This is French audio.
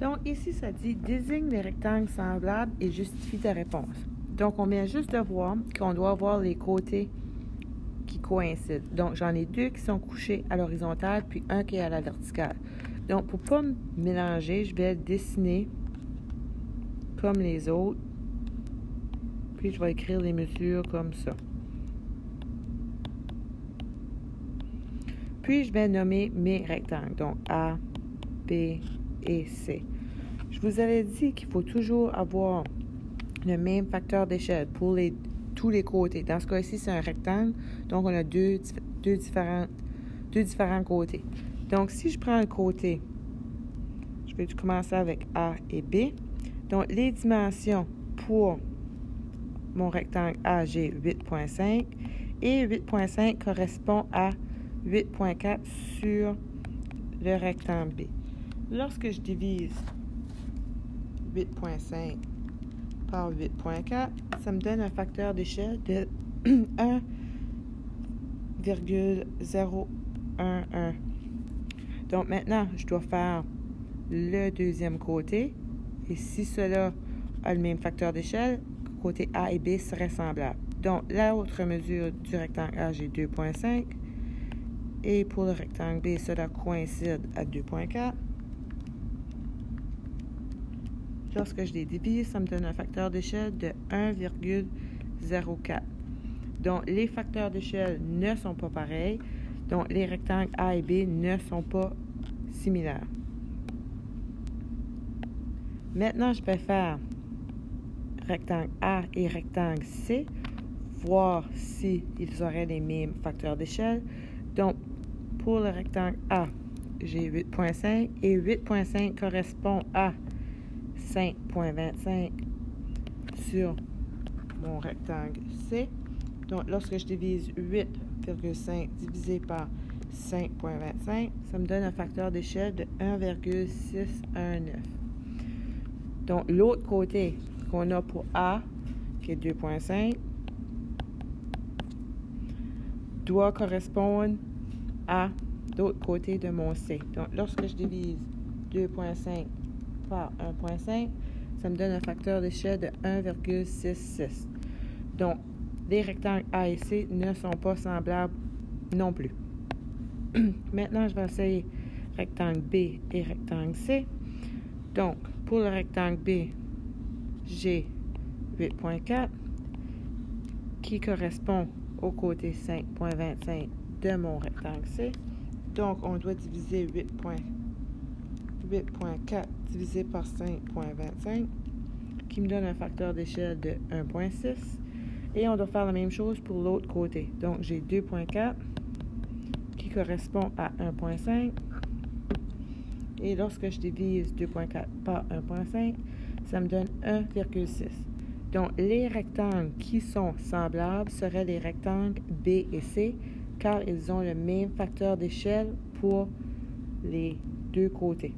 Donc, ici, ça dit « Désigne les rectangles semblables et justifie ta réponse ». Donc, on vient juste de voir qu'on doit avoir les côtés qui coïncident. Donc, j'en ai deux qui sont couchés à l'horizontale, puis un qui est à la verticale. Donc, pour ne pas me mélanger, je vais dessiner comme les autres, puis je vais écrire les mesures comme ça. Puis, je vais nommer mes rectangles, donc A, B et C. Je vous avais dit qu'il faut toujours avoir le même facteur d'échelle pour tous les côtés. Dans ce cas-ci, c'est un rectangle, donc on a deux différents côtés. Donc, si je prends un côté, je vais commencer avec A et B. Donc, les dimensions pour mon rectangle A, j'ai 8,5 et 8,5 correspond à 8,4 sur le rectangle B. Lorsque je divise 8,5 par 8,4, ça me donne un facteur d'échelle de 1,011. Donc maintenant, je dois faire le deuxième côté. Et si cela a le même facteur d'échelle, côté A et B seraient semblables. Donc, la autre mesure du rectangle A, j'ai 2,5. Et pour le rectangle B, cela coïncide à 2,4. Lorsque je les divise, ça me donne un facteur d'échelle de 1,04. Donc, les facteurs d'échelle ne sont pas pareils. Donc, les rectangles A et B ne sont pas similaires. Maintenant, je vais faire rectangle A et rectangle C, voir s'ils auraient les mêmes facteurs d'échelle. Donc, pour le rectangle A, j'ai 8,5 et 8,5 correspond à 5,25 sur mon rectangle C. Donc, lorsque je divise 8,5 divisé par 5,25, ça me donne un facteur d'échelle de 1,619. Donc, l'autre côté qu'on a pour A, qui est 2,5, doit correspondre à l'autre côté de mon C. Donc, lorsque je divise 2,5 par 1,5, ça me donne un facteur d'échelle de 1,66. Donc, les rectangles A et C ne sont pas semblables non plus. Maintenant, je vais essayer rectangle B et rectangle C. Donc, pour le rectangle B, j'ai 8,4 qui correspond au côté 5,25 de mon rectangle C. Donc, on doit diviser 8,4 divisé par 5,25 qui me donne un facteur d'échelle de 1,6. Et on doit faire la même chose pour l'autre côté. Donc, j'ai 2,4 qui correspond à 1,5. Et lorsque je divise 2,4 par 1,5, ça me donne 1,6. Donc, les rectangles qui sont semblables seraient les rectangles B et C, car ils ont le même facteur d'échelle pour les deux côtés.